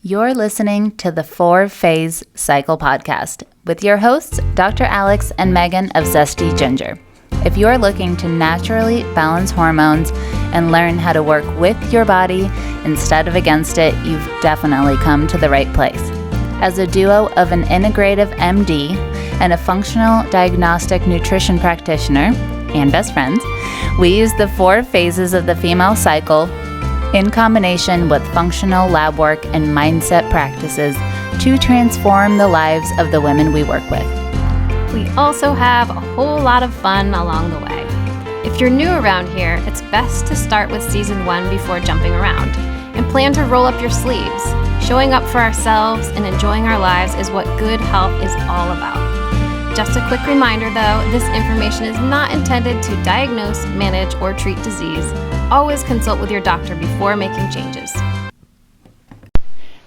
You're listening to the 4-Phase Cycle Podcast with your hosts, Dr. Alex and Megan of ZESTY Ginger. If you're looking to naturally balance hormones and learn how to work with your body instead of against it, you've definitely come to the right place. As a duo of an integrative MD and a functional diagnostic nutrition practitioner and best friends, we use the 4 phases of the female cycle in combination with functional lab work and mindset practices to transform the lives of the women we work with. We also have a whole lot of fun along the way. If you're new around here, it's best to start with season 1 before jumping around and plan to roll up your sleeves. Showing up for ourselves and enjoying our lives is what good health is all about. Just a quick reminder though, this information is not intended to diagnose, manage, or treat disease. Always consult with your doctor before making changes.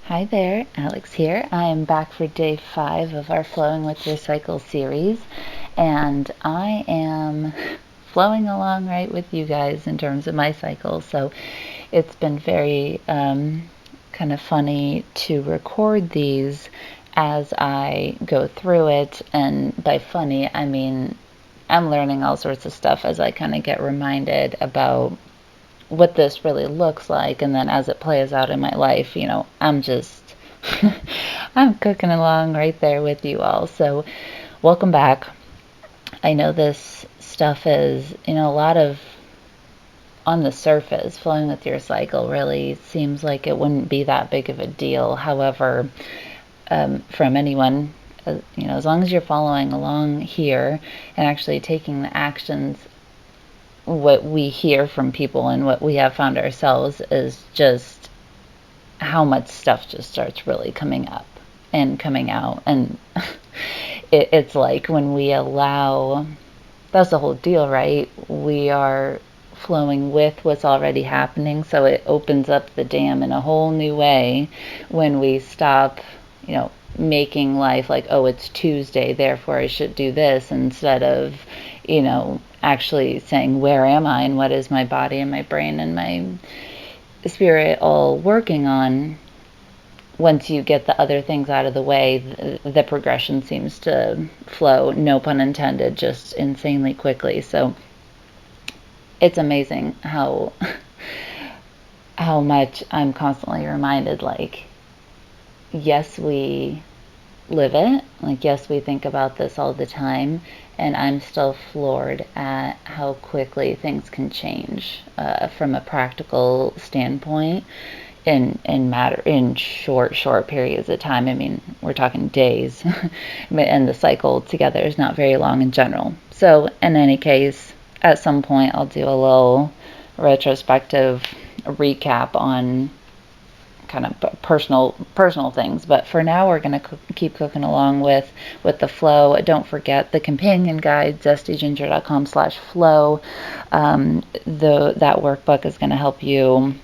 Hi there, Alex here. I am back for day 5 of our Flowing with Your Cycle series, and I am flowing along right with you guys in terms of my cycle. So it's been very kind of funny to record these as I go through it, and by funny I mean I'm learning all sorts of stuff as I kind of get reminded about what this really looks like, and then as it plays out in my life, I'm just I'm cooking along right there with you all. So welcome back. I know this stuff is a lot of on the surface. Flowing with your cycle really seems like it wouldn't be that big of a deal. However, from anyone, as long as you're following along here and actually taking the actions, what we hear from people and what we have found ourselves is just how much stuff just starts really coming up and coming out. And it's like when we allow, that's the whole deal, right? We are flowing with what's already happening, so it opens up the dam in a whole new way when we stop making life like, oh, it's Tuesday, therefore I should do this, instead of actually saying, where am I and what is my body and my brain and my spirit all working on. Once you get the other things out of the way, the progression seems to flow, no pun intended, just insanely quickly. So it's amazing how much I'm constantly reminded, like, yes, we live it. Like, yes, we think about this all the time, and I'm still floored at how quickly things can change from a practical standpoint in short periods of time. I mean, we're talking days, and the cycle together is not very long in general. So in any case, at some point I'll do a little retrospective recap on kind of personal things, but for now we're going to keep cooking along with the flow. Don't forget the companion guide, zestyginger.com/flow. That workbook is going to help you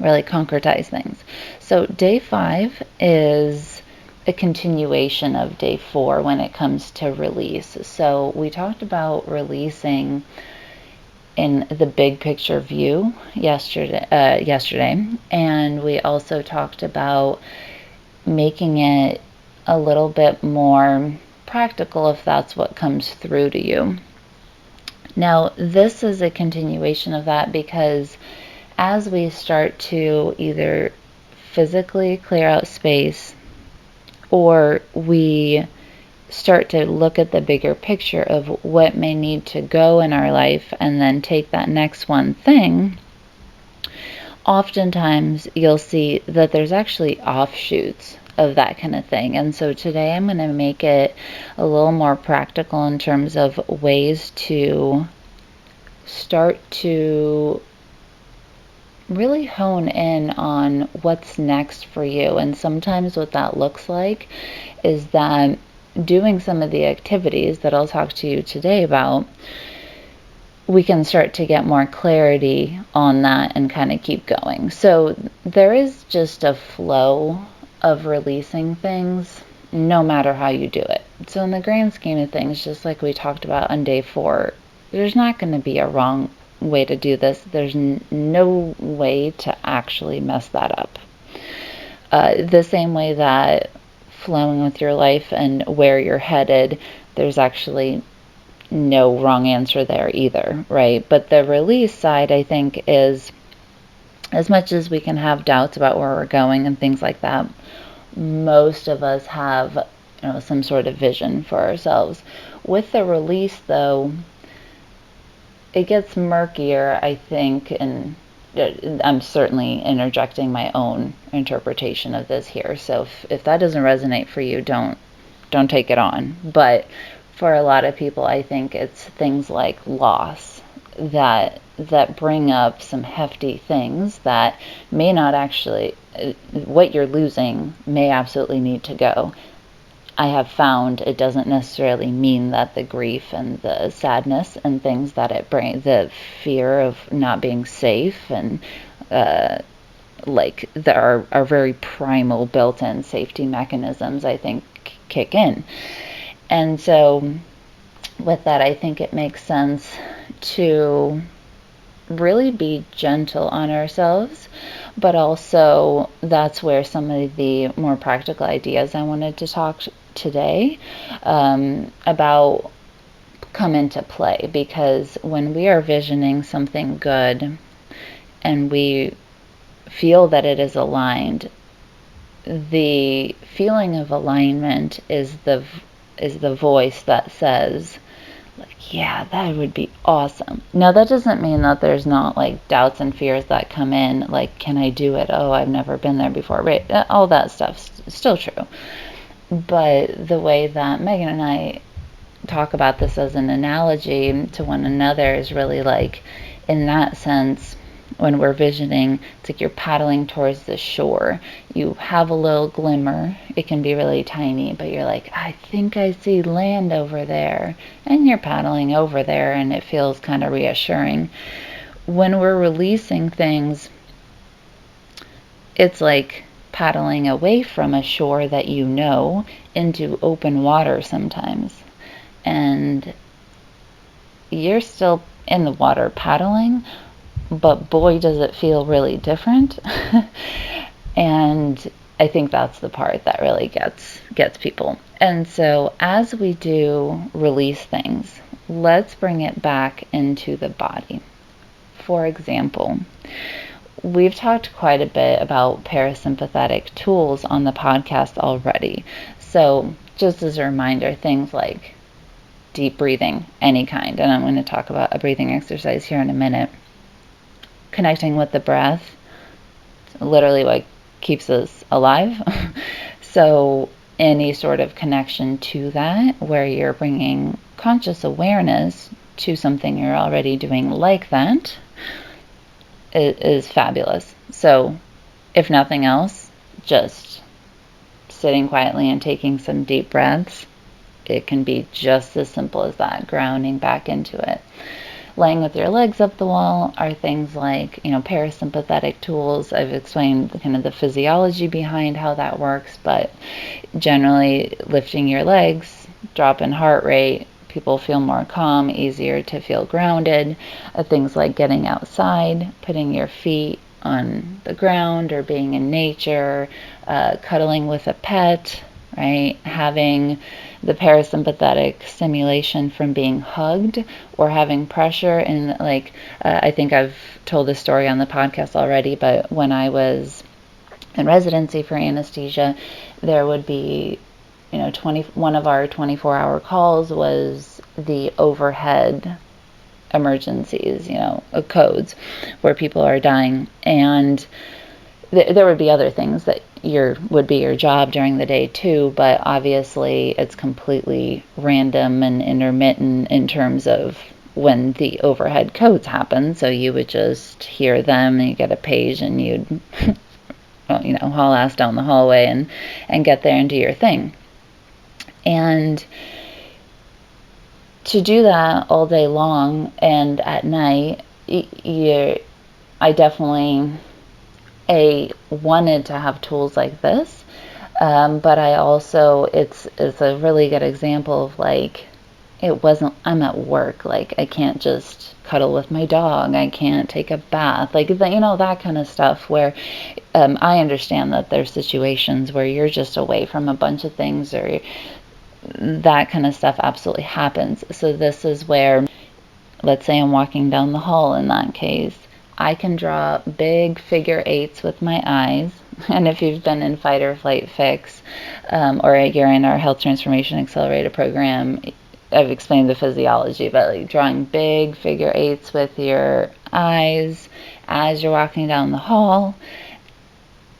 really concretize things. So day 5 is a continuation of day 4 when it comes to release. So we talked about releasing in the big picture view yesterday, and we also talked about making it a little bit more practical if that's what comes through to you. Now, this is a continuation of that, because as we start to either physically clear out space, or we start to look at the bigger picture of what may need to go in our life and then take that next one thing, oftentimes you'll see that there's actually offshoots of that kind of thing. And so today I'm going to make it a little more practical in terms of ways to start to really hone in on what's next for you. And sometimes what that looks like is that doing some of the activities that I'll talk to you today about, we can start to get more clarity on that and kind of keep going. So there is just a flow of releasing things no matter how you do it. So in the grand scheme of things, just like we talked about on day 4, there's not going to be a wrong way to do this. There's no way to actually mess that up. The same way that flowing with your life and where you're headed, there's actually no wrong answer there either, right? But the release side, I think, is as much as we can have doubts about where we're going and things like that, most of us have, some sort of vision for ourselves. With the release, though, it gets murkier, I think, and I'm certainly interjecting my own interpretation of this here. So if that doesn't resonate for you, don't take it on. But for a lot of people, I think it's things like loss that bring up some hefty things that may not actually, what you're losing may absolutely need to go. I have found it doesn't necessarily mean that the grief and the sadness and things that it brings, the fear of not being safe and like there are very primal built-in safety mechanisms, I think, kick in. And so with that, I think it makes sense to really be gentle on ourselves, but also that's where some of the more practical ideas I wanted to talk today about come into play. Because when we are visioning something good and we feel that it is aligned, the feeling of alignment is the voice that says, like, yeah, that would be awesome. Now, that doesn't mean that there's not like doubts and fears that come in, like, can I do it? Oh, I've never been there before, right? All that stuff's still true. But the way that Megan and I talk about this as an analogy to one another is really like, in that sense, when we're visioning, it's like you're paddling towards the shore. You have a little glimmer. It can be really tiny, but you're like, I think I see land over there. And you're paddling over there, and it feels kind of reassuring. When we're releasing things, it's like paddling away from a shore that you know into open water sometimes. And you're still in the water paddling, but boy, does it feel really different. And I think that's the part that really gets people. And so as we do release things, let's bring it back into the body. For example, we've talked quite a bit about parasympathetic tools on the podcast already. So just as a reminder, things like deep breathing, any kind, and I'm going to talk about a breathing exercise here in a minute. Connecting with the breath, literally what keeps us alive. So any sort of connection to that, where you're bringing conscious awareness to something you're already doing like that, is fabulous. So if nothing else, just sitting quietly and taking some deep breaths, it can be just as simple as that, grounding back into it. Laying with your legs up the wall are things like, parasympathetic tools. I've explained kind of the physiology behind how that works, but generally lifting your legs, drop in heart rate, people feel more calm, easier to feel grounded. Things like getting outside, putting your feet on the ground or being in nature, cuddling with a pet, right? Having the parasympathetic stimulation from being hugged or having pressure. And I think I've told this story on the podcast already, but when I was in residency for anesthesia, there would be, one of our 24-hour calls was the overhead emergencies, codes where people are dying. And there would be other things that would be your job during the day too, but obviously it's completely random and intermittent in terms of when the overhead codes happen. So you would just hear them and you get a page and you'd haul ass down the hallway and get there and do your thing. And to do that all day long and at night, I definitely wanted to have tools like this, but I also, it's a really good example of it wasn't, I'm at work, like I can't just cuddle with my dog, I can't take a bath, like that kind of stuff, where I understand that there's situations where you're just away from a bunch of things, or that kind of stuff absolutely happens. So this is where, let's say I'm walking down the hall, in that case, I can draw big figure eights with my eyes. And if you've been in fight or flight fix, or you're in our health transformation accelerator program, I've explained the physiology, but like drawing big figure eights with your eyes as you're walking down the hall,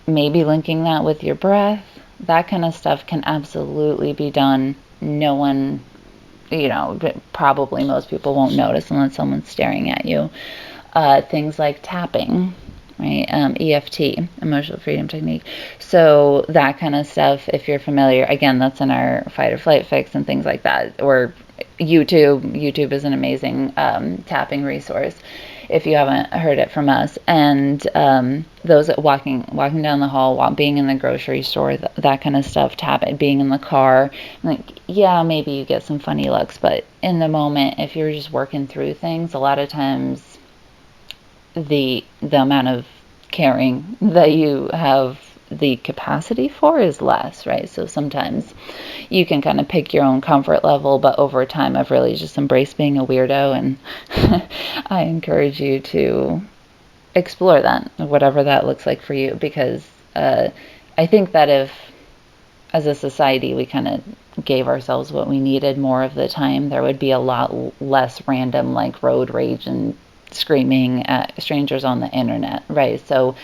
maybe linking that with your breath, that kind of stuff can absolutely be done. No one, probably most people won't notice unless someone's staring at you. Things like tapping, right? EFT, emotional freedom technique. So that kind of stuff, if you're familiar, again, that's in our fight or flight fix and things like that. Or YouTube is an amazing tapping resource if you haven't heard it from us. And those walking down the hall, being in the grocery store, that kind of stuff, being in the car, like, yeah, maybe you get some funny looks, but in the moment, if you're just working through things, a lot of times the amount of caring that you have the capacity for is less, right? So sometimes you can kind of pick your own comfort level, but over time I've really just embraced being a weirdo, and I encourage you to explore that, whatever that looks like for you, because I think that if, as a society, we kind of gave ourselves what we needed more of the time, there would be a lot less random, like, road rage and screaming at strangers on the internet, right? So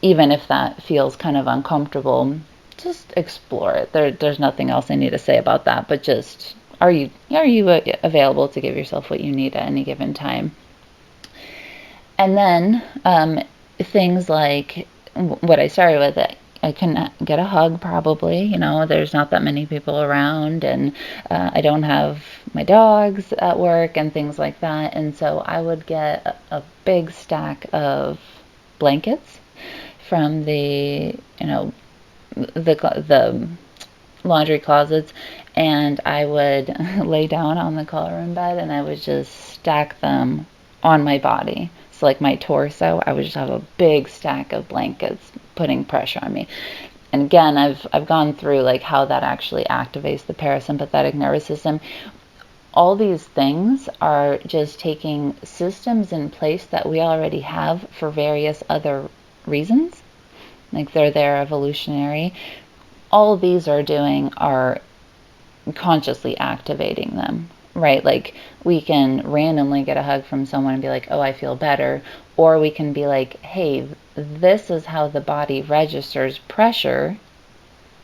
even if that feels kind of uncomfortable, just explore it. There's nothing else I need to say about that, but just, are you available to give yourself what you need at any given time? And then things like what I started with, I couldn't get a hug, probably. There's not that many people around, and I don't have my dogs at work and things like that. And so I would get a big stack of blankets from the laundry closets, and I would lay down on the color in bed, and I would just stack them on my body. So like my torso, I would just have a big stack of blankets putting pressure on me. And again, I've gone through like how that actually activates the parasympathetic nervous system. All these things are just taking systems in place that we already have for various other reasons. Like they're evolutionary. All these are doing are consciously activating them, right? Like we can randomly get a hug from someone and be like, oh, I feel better. Or we can be like, hey, this is how the body registers pressure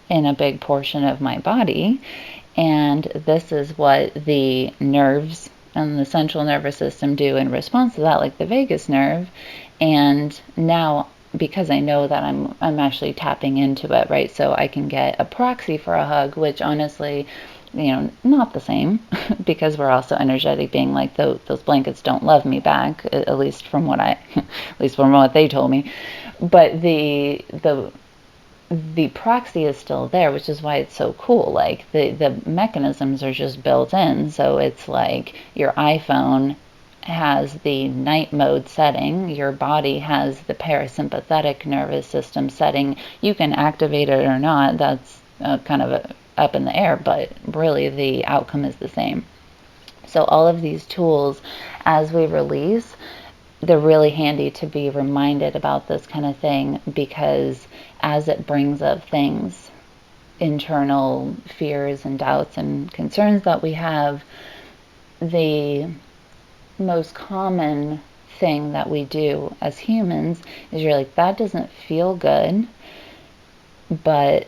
in a big portion of my body. And this is what the nerves and the central nervous system do in response to that, like the vagus nerve. And now, because I know that I'm actually tapping into it, right? So I can get a proxy for a hug, which honestly, not the same, because we're also energetic being, like those blankets don't love me back, at least from what they told me. But the proxy is still there, which is why it's so cool. Like the mechanisms are just built in. So it's like your iPhone has the night mode setting, your body has the parasympathetic nervous system setting. You can activate it or not, that's kind of up in the air, but really the outcome is the same. So all of these tools, as we release, they're really handy to be reminded about this kind of thing, because as it brings up things, internal fears and doubts and concerns that we have, the most common thing that we do as humans is you're like, that doesn't feel good, but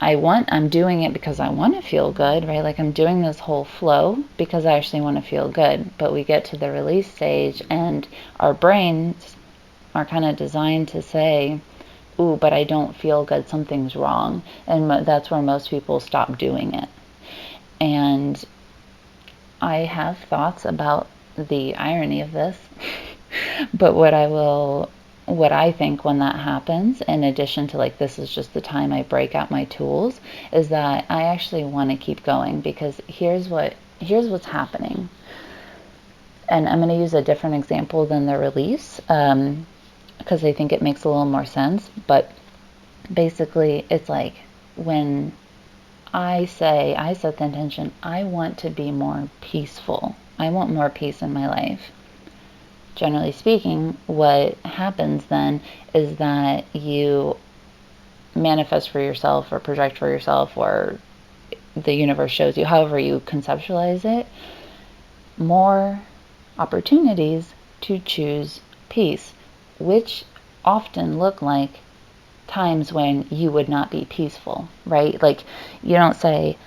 I'm doing it because I want to feel good, right? Like I'm doing this whole flow because I actually want to feel good. But we get to the release stage and our brains are kind of designed to say, ooh, but I don't feel good, something's wrong. And that's where most people stop doing it. And I have thoughts about the irony of this, but what I will what I think when that happens, in addition to like this is just the time I break out my tools, is that I actually want to keep going, because here's what's happening. And I'm going to use a different example than the release, because I think it makes a little more sense. But basically, it's like when I set the intention, I want to be more peaceful. I want more peace in my life. Generally speaking, what happens then is that you manifest for yourself or project for yourself, or the universe shows you, however you conceptualize it, more opportunities to choose peace, which often look like times when you would not be peaceful, right? Like, you don't say,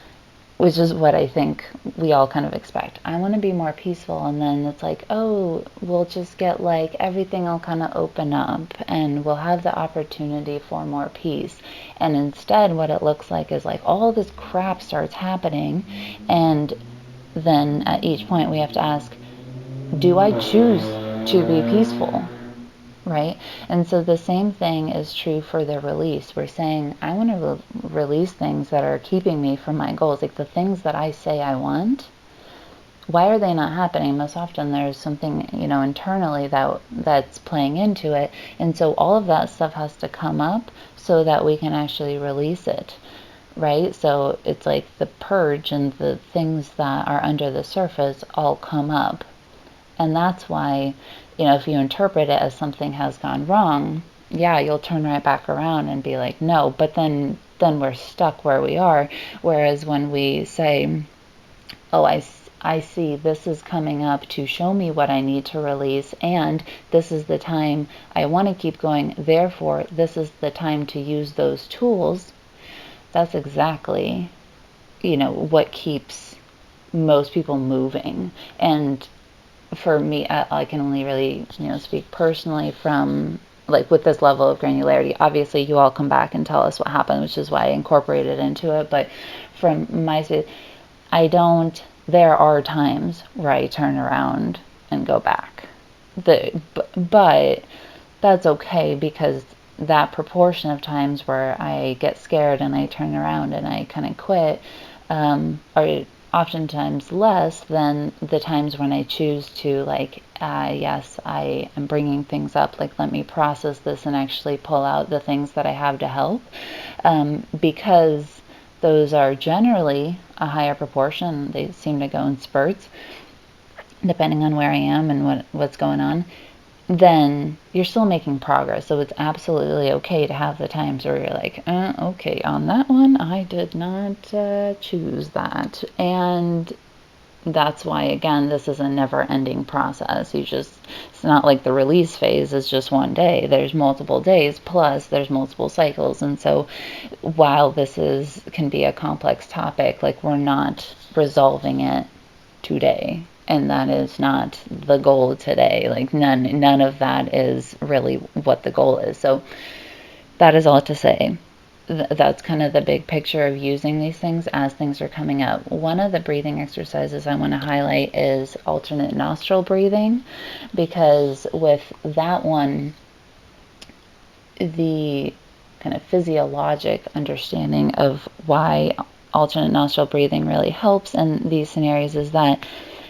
which is what I think we all kind of expect, I want to be more peaceful, and then it's like, oh, we'll just get like everything will kind of open up and we'll have the opportunity for more peace. And instead what it looks like is like all this crap starts happening, and then at each point we have to ask, do I choose to be peaceful? Right? And so the same thing is true for the release. We're saying, I want to release things that are keeping me from my goals, like the things that I say I want. Why are they not happening? Most often there's something, internally that's playing into it. And so all of that stuff has to come up so that we can actually release it. Right? So it's like the purge, and the things that are under the surface all come up. And that's why, if you interpret it as something has gone wrong, yeah, you'll turn right back around and be like, no, but then we're stuck where we are. Whereas when we say, oh, I see this is coming up to show me what I need to release, and this is the time I want to keep going, therefore this is the time to use those tools, that's exactly, what keeps most people moving. And for me, I can only really, speak personally from, like, with this level of granularity. Obviously, you all come back and tell us what happened, which is why I incorporated it into it. But from my side, there are times where I turn around and go back. But that's okay, because that proportion of times where I get scared and I turn around and I kind of quit are oftentimes less than the times when I choose to, like, yes, I am bringing things up, like, let me process this and actually pull out the things that I have to help, because those are generally a higher proportion. They seem to go in spurts depending on where I am and what's going on. Then you're still making progress. So it's absolutely okay to have the times where you're like, okay, on that one, I did not choose that. And that's why, again, this is a never-ending process. It's not like the release phase is just one day. There's multiple days, plus there's multiple cycles. And so while can be a complex topic, like, we're not resolving it today. And that is not the goal today. Like, none of that is really what the goal is. So that is all to say. That's kind of the big picture of using these things as things are coming up. One of the breathing exercises I want to highlight is alternate nostril breathing, because with that one, the kind of physiologic understanding of why alternate nostril breathing really helps in these scenarios is that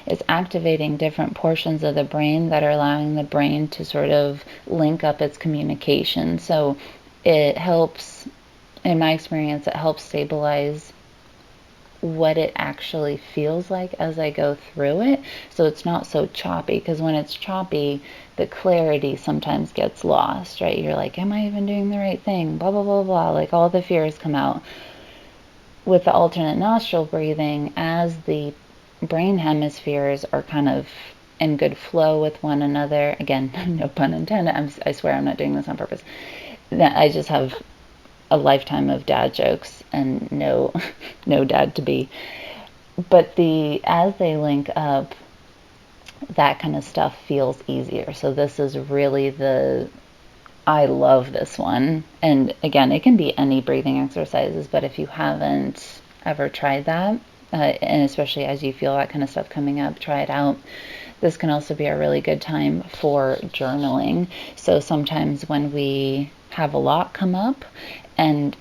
it's activating different portions of the brain that are allowing the brain to sort of link up its communication. So it helps, in my experience, it helps stabilize what it actually feels like as I go through it. So it's not so choppy, because when it's choppy, the clarity sometimes gets lost, right? You're like, am I even doing the right thing? Blah, blah, blah, blah. Like, all the fears come out. With the alternate nostril breathing, as the brain hemispheres are kind of in good flow with one another. Again, no pun intended. I swear I'm not doing this on purpose. I just have a lifetime of dad jokes and no dad to be. But as they link up, that kind of stuff feels easier. So this is really I love this one. And again, it can be any breathing exercises, but if you haven't ever tried that, and especially as you feel that kind of stuff coming up, try it out. this can also be a really good time for journaling. So sometimes when we have a lot come up, and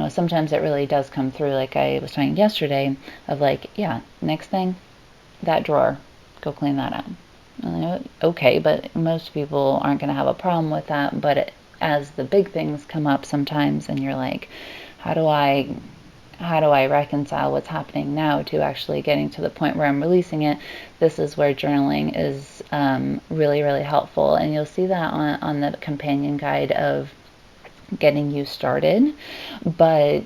sometimes it really does come through, like I was talking yesterday, of like, yeah, next thing, that drawer, go clean that out. Okay, but most people aren't going to have a problem with that. But as the big things come up sometimes, and you're like, how do I reconcile what's happening now to actually getting to the point where I'm releasing it? This is where journaling is really, really helpful. And you'll see that on the companion guide of getting you started. But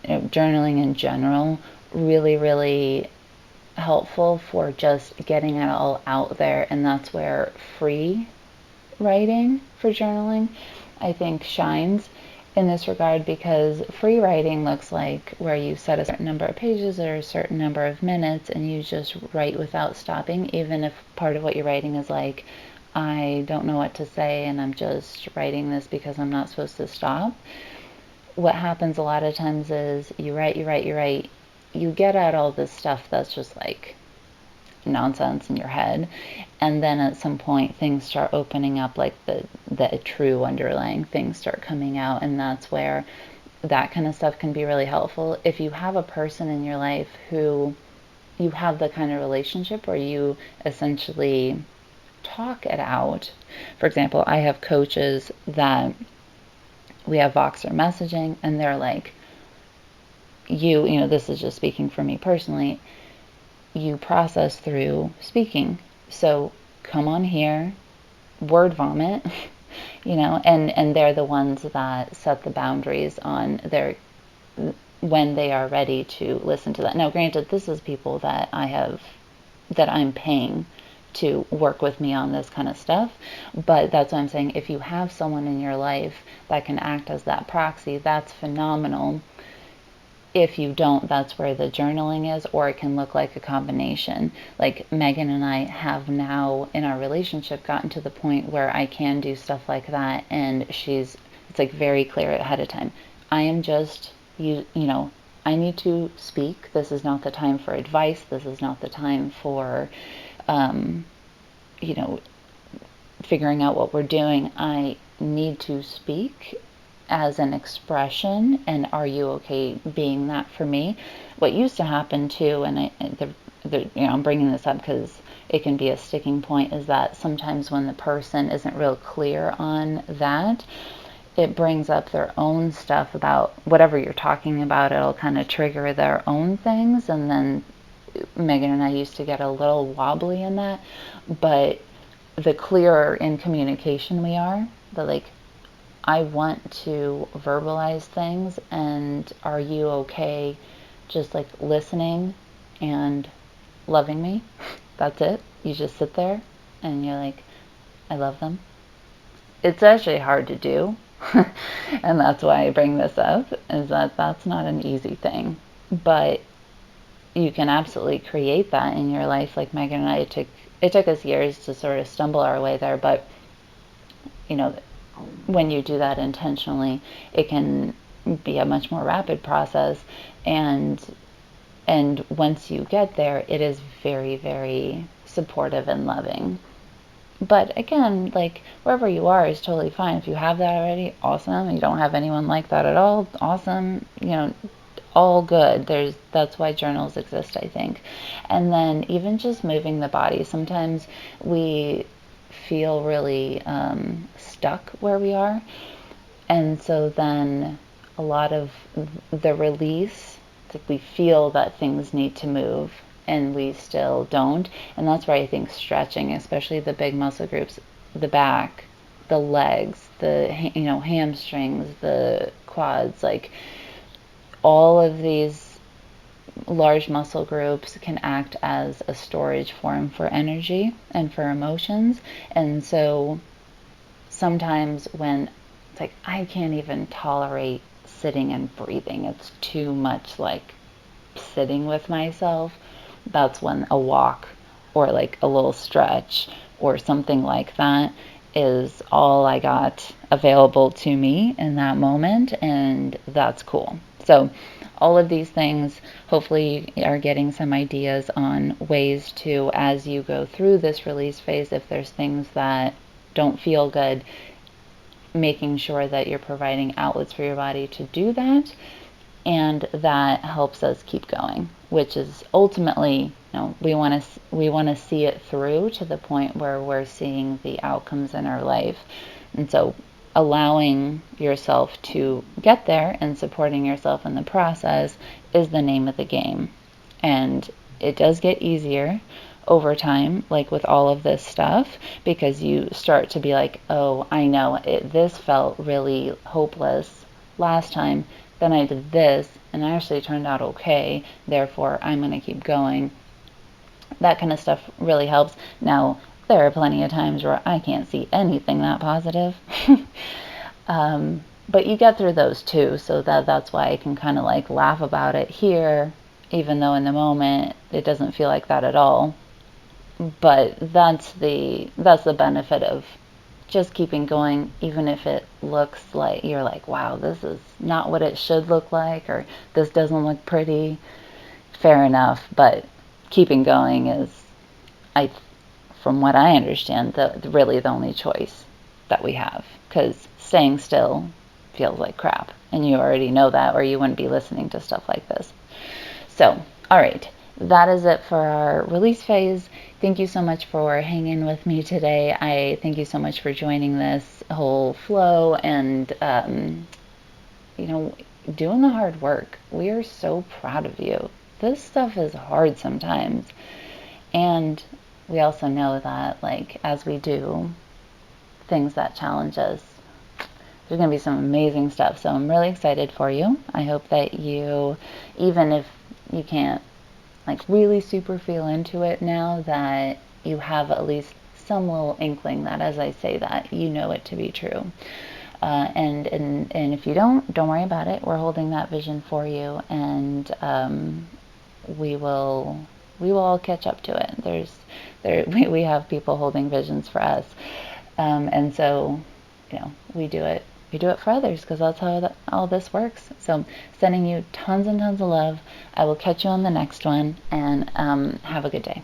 journaling in general, really, really helpful for just getting it all out there. And that's where free writing for journaling, I think, shines in this regard, because free writing looks like where you set a certain number of pages or a certain number of minutes and you just write without stopping, even if part of what you're writing is like, I don't know what to say and I'm just writing this because I'm not supposed to stop. What happens a lot of times is you write, you get out all this stuff that's just like nonsense in your head, and then at some point things start opening up, like the true underlying things start coming out, and that's where that kind of stuff can be really helpful. If you have a person in your life who you have the kind of relationship where you essentially talk it out. For example, I have coaches that we have Voxer messaging, and they're like, this is just speaking for me personally, you process through speaking. So come on here, word vomit, and they're the ones that set the boundaries on when they are ready to listen to that. Now, granted, this is people that I'm paying to work with me on this kind of stuff, but that's what I'm saying. If you have someone in your life that can act as that proxy, that's phenomenal. If you don't, that's where the journaling is, or it can look like a combination. Like Megan and I have now in our relationship gotten to the point where I can do stuff like that, and it's like very clear ahead of time. I am just, I need to speak. This is not the time for advice. This is not the time for, figuring out what we're doing. I need to speak as an expression, and are you okay being that for me? What used to happen too, and I'm bringing this up because it can be a sticking point, is that sometimes when the person isn't real clear on that, it brings up their own stuff about whatever you're talking about. It'll kind of trigger their own things, and then Megan and I used to get a little wobbly in that. But the clearer in communication we are, the like, I want to verbalize things, and are you okay just like listening and loving me? That's it. You just sit there and you're like, I love them. It's actually hard to do. And that's why I bring this up, is that that's not an easy thing. But you can absolutely create that in your life. Like Megan and I, it took us years to sort of stumble our way there, but when you do that intentionally, it can be a much more rapid process, and once you get there, it is very, very supportive and loving. But again, like, wherever you are is totally fine. If you have that already, awesome. You don't have anyone like that at all, awesome. All good. That's why journals exist, I think. And then even just moving the body. Sometimes we feel really stuck where we are, and so then a lot of the release, it's like we feel that things need to move and we still don't. And that's where I think stretching, especially the big muscle groups, the back, the legs, the hamstrings, the quads, like all of these large muscle groups can act as a storage form for energy and for emotions. And so sometimes when it's like, I can't even tolerate sitting and breathing, it's too much like sitting with myself, that's when a walk or like a little stretch or something like that is all I got available to me in that moment, and that's cool. So all of these things, hopefully you are getting some ideas on ways to, as you go through this release phase, if there's things that don't feel good, making sure that you're providing outlets for your body to do that. And that helps us keep going, which is ultimately, we want to see it through to the point where we're seeing the outcomes in our life. And so allowing yourself to get there and supporting yourself in the process is the name of the game. And it does get easier over time, like with all of this stuff, because you start to be like, oh, I know this felt really hopeless last time. Then I did this and it actually turned out okay. Therefore, I'm going to keep going. That kind of stuff really helps. Now, there are plenty of times where I can't see anything that positive. But you get through those too. So that's why I can kind of like laugh about it here, even though in the moment it doesn't feel like that at all. But that's the benefit of just keeping going, even if it looks like you're like, wow, this is not what it should look like, or this doesn't look pretty. Fair enough, but keeping going is, from what I understand, really the only choice that we have, because staying still feels like crap, and you already know that, or you wouldn't be listening to stuff like this. So, all right, that is it for our release phase. Thank you so much for hanging with me today. I thank you so much for joining this whole flow and, doing the hard work. We are so proud of you. This stuff is hard sometimes. And we also know that, like, as we do things that challenge us, there's going to be some amazing stuff. So I'm really excited for you. I hope that you, even if you can't like really super feel into it now, that you have at least some little inkling that as I say that, you know it to be true. And if you don't worry about it. We're holding that vision for you, and we will all catch up to it. We have people holding visions for us, and so we do it for others, because that's how all this works. So sending you tons and tons of love. I will catch you on the next one, and have a good day.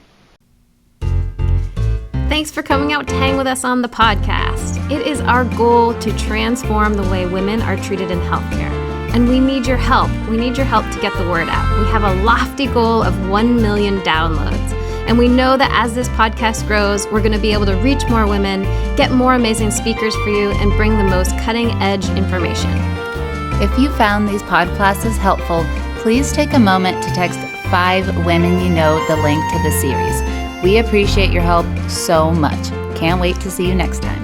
Thanks for coming out to hang with us on the podcast. It is our goal to transform the way women are treated in healthcare, and we need your help. We need your help to get the word out. We have a lofty goal of 1 million downloads. And we know that as this podcast grows, we're going to be able to reach more women, get more amazing speakers for you, and bring the most cutting-edge information. If you found these podclasses helpful, please take a moment to text 5 women you know the link to the series. We appreciate your help so much. Can't wait to see you next time.